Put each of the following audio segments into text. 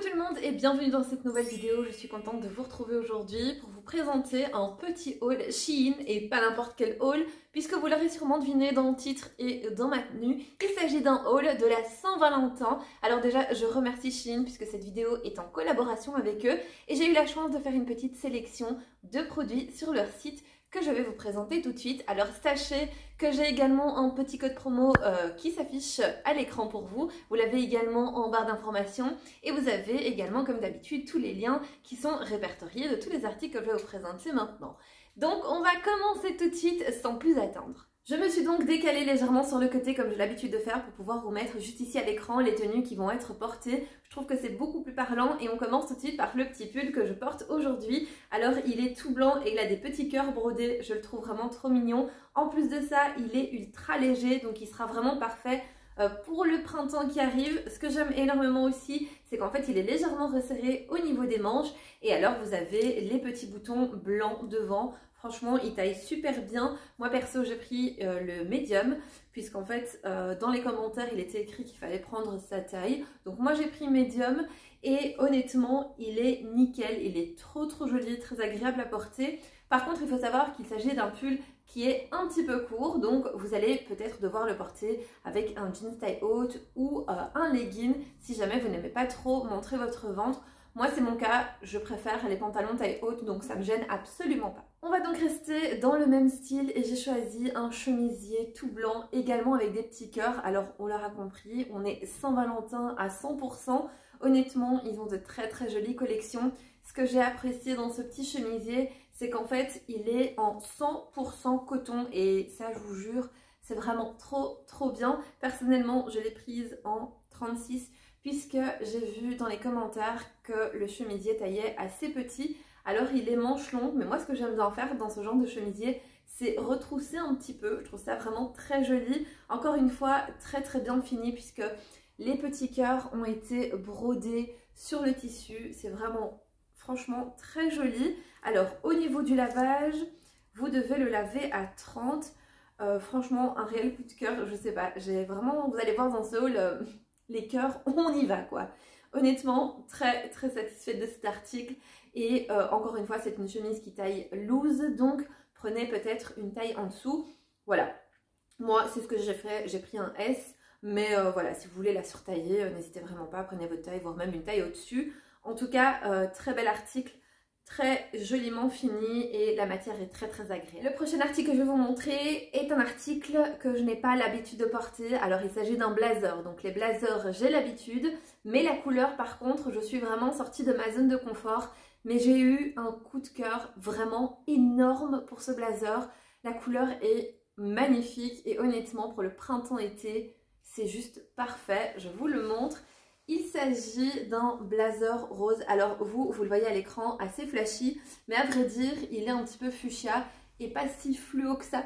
Coucou tout le monde et bienvenue dans cette nouvelle vidéo. Je suis contente de vous retrouver aujourd'hui pour vous présenter un petit haul Shein et pas n'importe quel haul puisque vous l'aurez sûrement deviné dans le titre et dans ma tenue. Il s'agit d'un haul de la Saint-Valentin. Alors déjà je remercie Shein puisque cette vidéo est en collaboration avec eux et j'ai eu la chance de faire une petite sélection de produits sur leur site que je vais vous présenter tout de suite. Alors sachez que j'ai également un petit code promo qui s'affiche à l'écran pour vous. Vous l'avez également en barre d'informations et vous avez également comme d'habitude tous les liens qui sont répertoriés de tous les articles que je vais vous présenter maintenant. Donc on va commencer tout de suite sans plus attendre. Je me suis donc décalée légèrement sur le côté comme j'ai l'habitude de faire pour pouvoir vous mettre juste ici à l'écran les tenues qui vont être portées. Je trouve que c'est beaucoup plus parlant et on commence tout de suite par le petit pull que je porte aujourd'hui. Alors il est tout blanc et il a des petits cœurs brodés, je le trouve vraiment trop mignon. En plus de ça, il est ultra léger donc il sera vraiment parfait pour le printemps qui arrive. Ce que j'aime énormément aussi, c'est qu'en fait il est légèrement resserré au niveau des manches et alors vous avez les petits boutons blancs devant. Franchement, il taille super bien. Moi, perso, j'ai pris le médium, puisqu'en fait, dans les commentaires, il était écrit qu'il fallait prendre sa taille. Donc moi, j'ai pris médium et honnêtement, il est nickel. Il est trop joli, très agréable à porter. Par contre, il faut savoir qu'il s'agit d'un pull qui est un petit peu court. Donc, vous allez peut-être devoir le porter avec un jean taille haute ou un legging si jamais vous n'aimez pas trop montrer votre ventre. Moi, c'est mon cas, je préfère les pantalons taille haute, donc ça me gêne absolument pas. On va donc rester dans le même style et j'ai choisi un chemisier tout blanc, également avec des petits cœurs. Alors, on l'aura compris, on est Saint-Valentin à 100%. Honnêtement, ils ont de très jolies collections. Ce que j'ai apprécié dans ce petit chemisier, c'est qu'en fait, il est en 100% coton et ça, je vous jure, c'est vraiment trop bien. Personnellement, je l'ai prise en 36 puisque j'ai vu dans les commentaires que le chemisier taillait assez petit. Alors il est manche longue, mais moi ce que j'aime bien faire dans ce genre de chemisier, c'est retrousser un petit peu. Je trouve ça vraiment très joli. Encore une fois, très bien fini puisque les petits cœurs ont été brodés sur le tissu. C'est vraiment, franchement, très joli. Alors au niveau du lavage, vous devez le laver à 30. Franchement, un réel coup de cœur, je sais pas. J'ai vraiment, vous allez voir dans ce haul... les cœurs, on y va quoi. Honnêtement, très satisfaite de cet article et encore une fois, c'est une chemise qui taille loose, donc prenez peut-être une taille en dessous. Voilà, moi c'est ce que j'ai fait, j'ai pris un S, mais voilà, si vous voulez la surtailler, n'hésitez vraiment pas, prenez votre taille, voire même une taille au-dessus. En tout cas, très bel article. Très joliment fini et la matière est très agréable. Le prochain article que je vais vous montrer est un article que je n'ai pas l'habitude de porter. Alors il s'agit d'un blazer. Donc les blazers j'ai l'habitude, mais la couleur par contre je suis vraiment sortie de ma zone de confort. Mais j'ai eu un coup de cœur vraiment énorme pour ce blazer. La couleur est magnifique et honnêtement pour le printemps-été c'est juste parfait. Je vous le montre. Il s'agit d'un blazer rose. Alors vous le voyez à l'écran, assez flashy, mais à vrai dire, il est un petit peu fuchsia et pas si fluo que ça.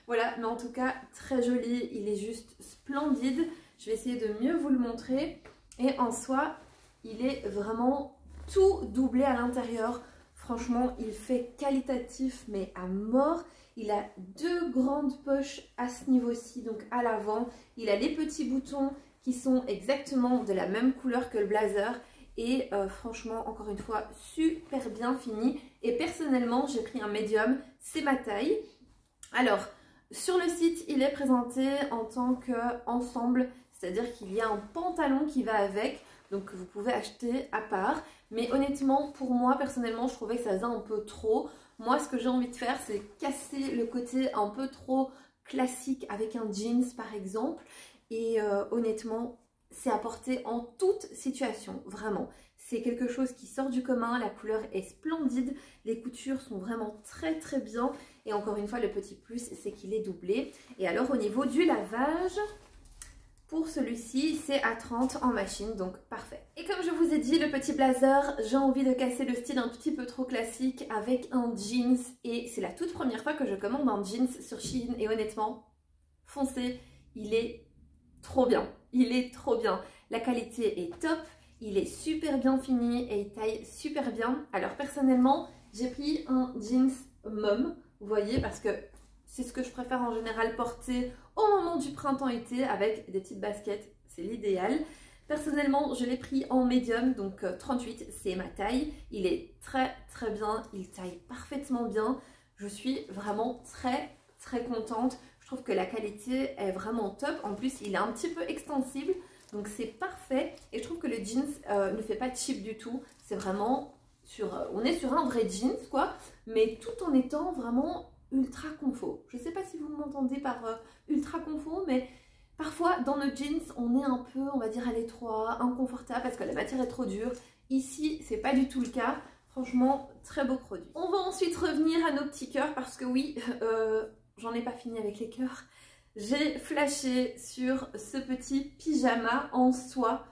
Voilà, mais en tout cas, très joli, il est juste splendide. Je vais essayer de mieux vous le montrer. Et en soi, il est vraiment tout doublé à l'intérieur. Franchement, il fait qualitatif, mais à mort. Il a deux grandes poches à ce niveau-ci, donc à l'avant. Il a les petits boutons qui sont exactement de la même couleur que le blazer et franchement encore une fois super bien fini et personnellement j'ai pris un médium, c'est ma taille. Alors sur le site il est présenté en tant qu'ensemble, c'est-à-dire qu'il y a un pantalon qui va avec, donc vous pouvez acheter à part, mais honnêtement pour moi personnellement je trouvais que ça faisait un peu trop. Moi ce que j'ai envie de faire c'est casser le côté un peu trop classique avec un jeans par exemple. Et honnêtement, c'est à porter en toute situation, vraiment. C'est quelque chose qui sort du commun, la couleur est splendide, les coutures sont vraiment très bien. Et encore une fois, le petit plus, c'est qu'il est doublé. Et alors au niveau du lavage, pour celui-ci, c'est à 30 en machine, donc parfait. Et comme je vous ai dit, le petit blazer, j'ai envie de casser le style un petit peu trop classique avec un jeans. Et c'est la toute première fois que je commande un jeans sur Shein et honnêtement, foncez, il est trop bien, il est trop bien. La qualité est top, il est super bien fini et il taille super bien. Alors personnellement, j'ai pris un jeans mom, vous voyez, parce que c'est ce que je préfère en général porter au moment du printemps-été avec des petites baskets, c'est l'idéal. Personnellement, je l'ai pris en médium, donc 38, c'est ma taille. Il est très très bien, il taille parfaitement bien. Je suis vraiment très contente. Je trouve que la qualité est vraiment top. En plus, il est un petit peu extensible, donc c'est parfait. Et je trouve que le jeans ne fait pas cheap du tout. C'est vraiment on est sur un vrai jeans quoi, mais tout en étant vraiment ultra confort. Je ne sais pas si vous m'entendez par ultra confort, mais parfois dans nos jeans on est un peu, on va dire, à l'étroit, inconfortable parce que la matière est trop dure. Ici c'est pas du tout le cas. Franchement, très beau produit. On va ensuite revenir à nos petits cœurs parce que oui, j'en ai pas fini avec les cœurs. J'ai flashé sur ce petit pyjama en soie.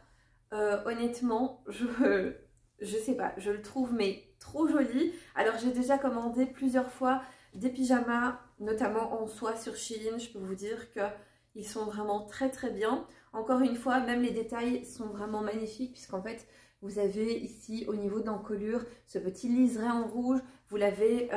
Honnêtement, je sais pas, je le trouve mais trop joli. Alors j'ai déjà commandé plusieurs fois des pyjamas, notamment en soie sur Shein. Je peux vous dire qu'ils sont vraiment très bien. Encore une fois, même les détails sont vraiment magnifiques puisqu'en fait, vous avez ici au niveau de l'encolure ce petit liseré en rouge. Vous l'avez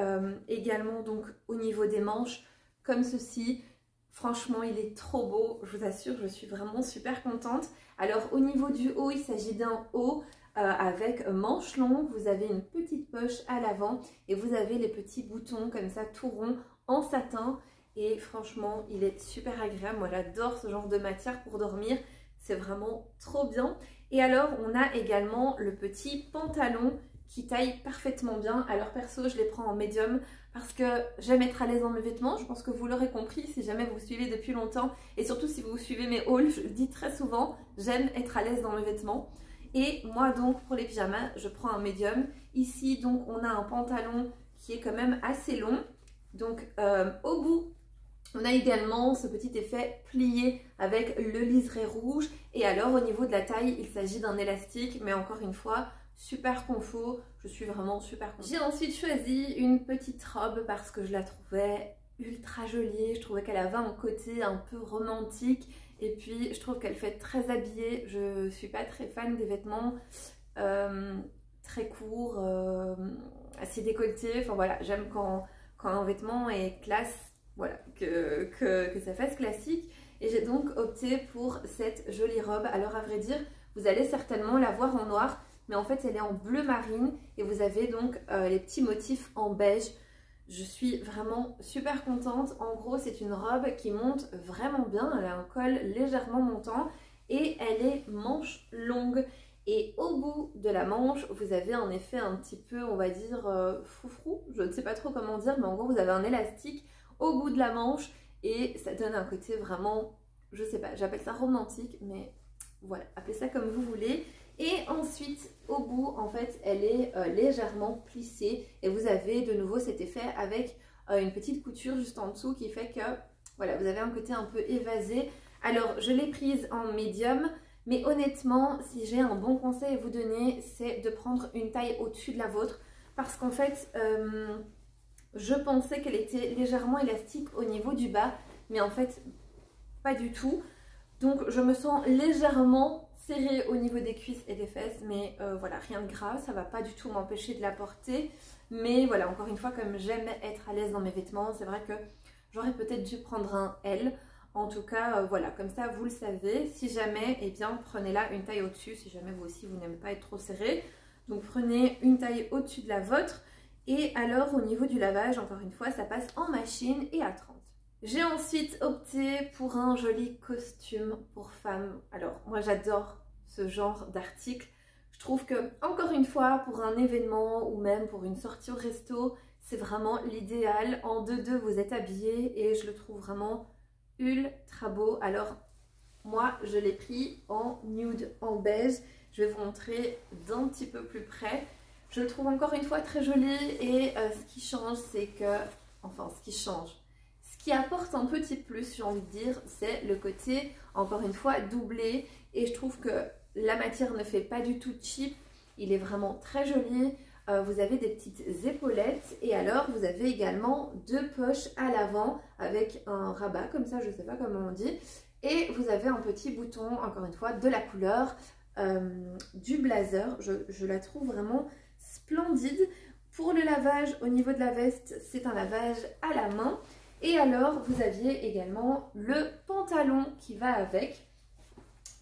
également donc au niveau des manches comme ceci. Franchement, il est trop beau, je vous assure, je suis vraiment super contente. Alors au niveau du haut, il s'agit d'un haut avec manches longues. Vous avez une petite poche à l'avant et vous avez les petits boutons comme ça tout ronds en satin. Et franchement, il est super agréable. Moi, j'adore ce genre de matière pour dormir. C'est vraiment trop bien. Et alors, on a également le petit pantalon qui taille parfaitement bien. Alors perso, je les prends en médium parce que j'aime être à l'aise dans mes vêtements. Je pense que vous l'aurez compris si jamais vous suivez depuis longtemps. Et surtout si vous suivez mes hauls, je le dis très souvent, j'aime être à l'aise dans mes vêtements. Et moi donc, pour les pyjamas, je prends un médium. Ici, donc, on a un pantalon qui est quand même assez long. Donc, au bout, on a également ce petit effet plié avec le liseré rouge. Et alors, au niveau de la taille, il s'agit d'un élastique, mais encore une fois, super confort. Je suis vraiment super contente. J'ai ensuite choisi une petite robe parce que je la trouvais ultra jolie. Je trouvais qu'elle avait un côté un peu romantique. Et puis, je trouve qu'elle fait très habillée. Je ne suis pas très fan des vêtements très courts, assez décolletés. Enfin voilà, j'aime quand un vêtement est classe. Voilà, que ça fasse classique. Et j'ai donc opté pour cette jolie robe. Alors à vrai dire, vous allez certainement la voir en noir, mais en fait elle est en bleu marine et vous avez donc les petits motifs en beige. Je suis vraiment super contente. En gros, c'est une robe qui monte vraiment bien. Elle a un col légèrement montant et elle est manche longue. Et au bout de la manche, vous avez un effet un petit peu, on va dire, froufrou. Je ne sais pas trop comment dire, mais en gros, vous avez un élastique au bout de la manche et ça donne un côté vraiment, je sais pas, j'appelle ça romantique, mais voilà, appelez ça comme vous voulez. Et ensuite, au bout, en fait, elle est légèrement plissée et vous avez de nouveau cet effet avec une petite couture juste en dessous qui fait que, voilà, vous avez un côté un peu évasé. Alors, je l'ai prise en médium, mais honnêtement, si j'ai un bon conseil à vous donner, c'est de prendre une taille au-dessus de la vôtre parce qu'en fait, je pensais qu'elle était légèrement élastique au niveau du bas, mais en fait, pas du tout. Donc, je me sens légèrement serrée au niveau des cuisses et des fesses, mais voilà, rien de grave, ça va pas du tout m'empêcher de la porter. Mais voilà, encore une fois, comme j'aime être à l'aise dans mes vêtements, c'est vrai que j'aurais peut-être dû prendre un L. En tout cas, voilà, comme ça, vous le savez. Si jamais, eh bien, prenez-la une taille au-dessus, si jamais vous aussi, vous n'aimez pas être trop serré. Donc, prenez une taille au-dessus de la vôtre. Et alors, au niveau du lavage, encore une fois, ça passe en machine et à 30. J'ai ensuite opté pour un joli costume pour femme. Alors, moi, j'adore ce genre d'article. Je trouve que, encore une fois, pour un événement ou même pour une sortie au resto, c'est vraiment l'idéal. En 2-2, vous êtes habillé et je le trouve vraiment ultra beau. Alors, moi, je l'ai pris en nude, en beige. Je vais vous montrer d'un petit peu plus près. Je le trouve encore une fois très joli et ce qui change, c'est que, enfin ce qui apporte un petit plus, j'ai envie de dire, c'est le côté, encore une fois, doublé. Et je trouve que la matière ne fait pas du tout cheap, il est vraiment très joli. Vous avez des petites épaulettes et alors vous avez également 2 poches à l'avant avec un rabat, comme ça, je ne sais pas comment on dit. Et vous avez un petit bouton, encore une fois, de la couleur du blazer. Je la trouve vraiment splendide. Pour le lavage, au niveau de la veste, c'est un lavage à la main. Et alors, vous aviez également le pantalon qui va avec.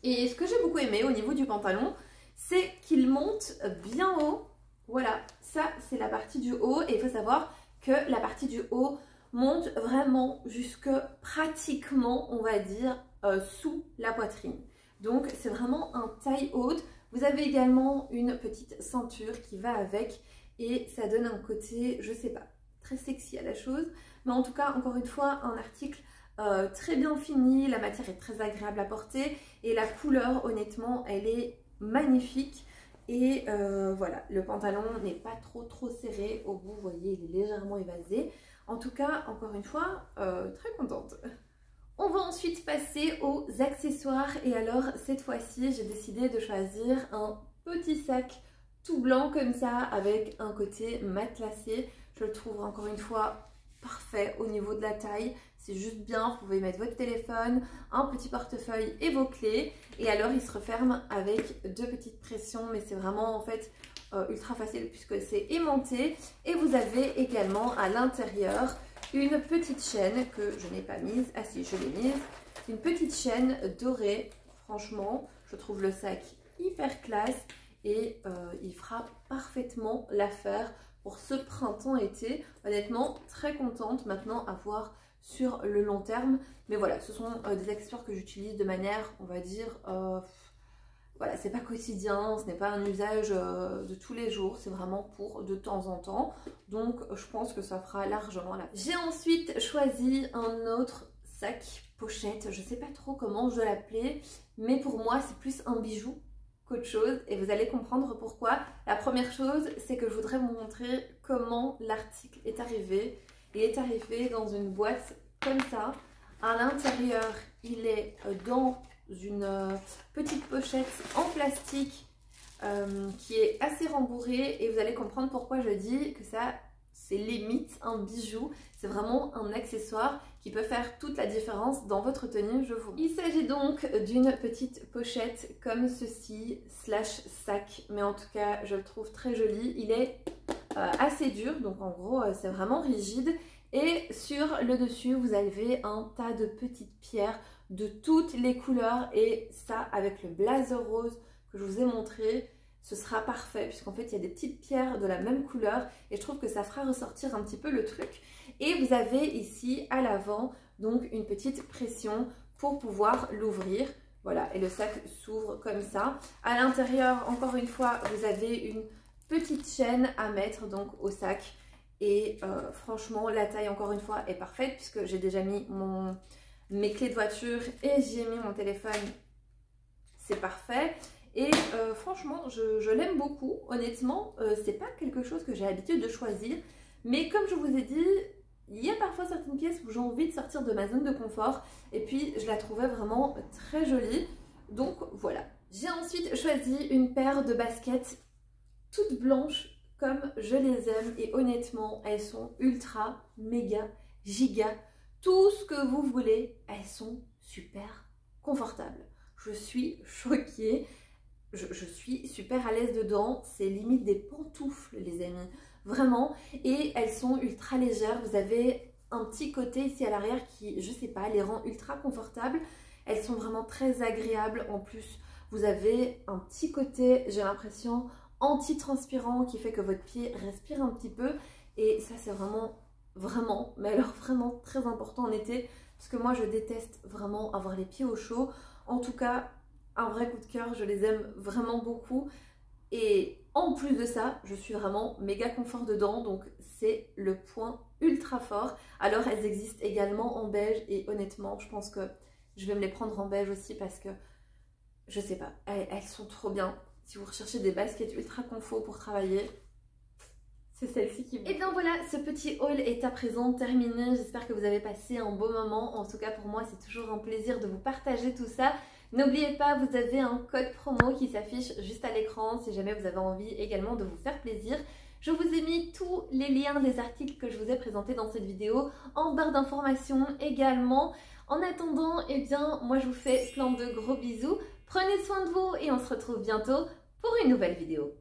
Et ce que j'ai beaucoup aimé au niveau du pantalon, c'est qu'il monte bien haut. Voilà, ça c'est la partie du haut et il faut savoir que la partie du haut monte vraiment jusque pratiquement, on va dire, sous la poitrine. Donc c'est vraiment un taille haute. Vous avez également une petite ceinture qui va avec et ça donne un côté, je sais pas, très sexy à la chose. Mais en tout cas, encore une fois, un article très bien fini, la matière est très agréable à porter et la couleur, honnêtement, elle est magnifique. Et voilà, le pantalon n'est pas trop serré au bout, vous voyez, il est légèrement évasé. En tout cas, encore une fois, très contente. On va ensuite passer aux accessoires et alors cette fois-ci, j'ai décidé de choisir un petit sac tout blanc comme ça avec un côté matelassé. Je le trouve encore une fois parfait au niveau de la taille, c'est juste bien, vous pouvez mettre votre téléphone, un petit portefeuille et vos clés et alors il se referme avec deux petites pressions mais c'est vraiment en fait ultra facile puisque c'est aimanté et vous avez également à l'intérieur une petite chaîne que je n'ai pas mise, ah si je l'ai mise, une petite chaîne dorée, franchement je trouve le sac hyper classe et il fera parfaitement l'affaire pour ce printemps-été. Honnêtement, très contente maintenant à voir sur le long terme. Mais voilà, ce sont des accessoires que j'utilise de manière, on va dire, voilà, c'est pas quotidien, ce n'est pas un usage de tous les jours, c'est vraiment pour de temps en temps. Donc, je pense que ça fera largement la peine. J'ai ensuite choisi un autre sac pochette, je sais pas trop comment je l'appeler, mais pour moi, c'est plus un bijou qu'autre chose et vous allez comprendre pourquoi. La première chose, c'est que je voudrais vous montrer comment l'article est arrivé. Il est arrivé dans une boîte comme ça. À l'intérieur, il est dans une petite pochette en plastique qui est assez rembourrée et vous allez comprendre pourquoi je dis que ça, c'est limite un bijou. C'est vraiment un accessoire qui peut faire toute la différence dans votre tenue, je vous. Il s'agit donc d'une petite pochette comme ceci, slash sac, mais en tout cas, je le trouve très joli. Il est assez dur, donc en gros, c'est vraiment rigide. Et sur le dessus, vous avez un tas de petites pierres de toutes les couleurs. Et ça, avec le blazer rose que je vous ai montré, ce sera parfait puisqu'en fait il y a des petites pierres de la même couleur et je trouve que ça fera ressortir un petit peu le truc. Et vous avez ici à l'avant donc une petite pression pour pouvoir l'ouvrir. Voilà, et le sac s'ouvre comme ça. À l'intérieur, encore une fois, vous avez une petite chaîne à mettre donc au sac. Et franchement, la taille encore une fois est parfaite puisque j'ai déjà mis mes clés de voiture et j'ai mis mon téléphone. C'est parfait. Et franchement, je l'aime beaucoup. Honnêtement, c'est pas quelque chose que j'ai l'habitude de choisir. Mais comme je vous ai dit, il y a parfois certaines pièces où j'ai envie de sortir de ma zone de confort. Et puis, je la trouvais vraiment très jolie. Donc, voilà. J'ai ensuite choisi une paire de baskets toutes blanches comme je les aime. Et honnêtement, elles sont ultra, méga, giga. Tout ce que vous voulez, elles sont super confortables. Je suis choquée. Je suis super à l'aise dedans, c'est limite des pantoufles les amis, vraiment. Et elles sont ultra légères, vous avez un petit côté ici à l'arrière qui, je sais pas, les rend ultra confortables. Elles sont vraiment très agréables, en plus vous avez un petit côté, j'ai l'impression, anti-transpirant qui fait que votre pied respire un petit peu. Et ça c'est vraiment, mais alors vraiment très important en été, parce que moi je déteste vraiment avoir les pieds au chaud. En tout cas, un vrai coup de cœur, je les aime vraiment beaucoup et en plus de ça, je suis vraiment méga confort dedans, donc c'est le point ultra fort. Alors elles existent également en beige et honnêtement, je pense que je vais me les prendre en beige aussi parce que, je sais pas, elles sont trop bien. Si vous recherchez des baskets ultra confort pour travailler, c'est celle-ci qui me... Et bien voilà, ce petit haul est à présent terminé. J'espère que vous avez passé un beau moment. En tout cas pour moi, c'est toujours un plaisir de vous partager tout ça. N'oubliez pas, vous avez un code promo qui s'affiche juste à l'écran si jamais vous avez envie également de vous faire plaisir. Je vous ai mis tous les liens des articles que je vous ai présentés dans cette vidéo en barre d'informations également. En attendant, eh bien, moi je vous fais plein de gros bisous. Prenez soin de vous et on se retrouve bientôt pour une nouvelle vidéo.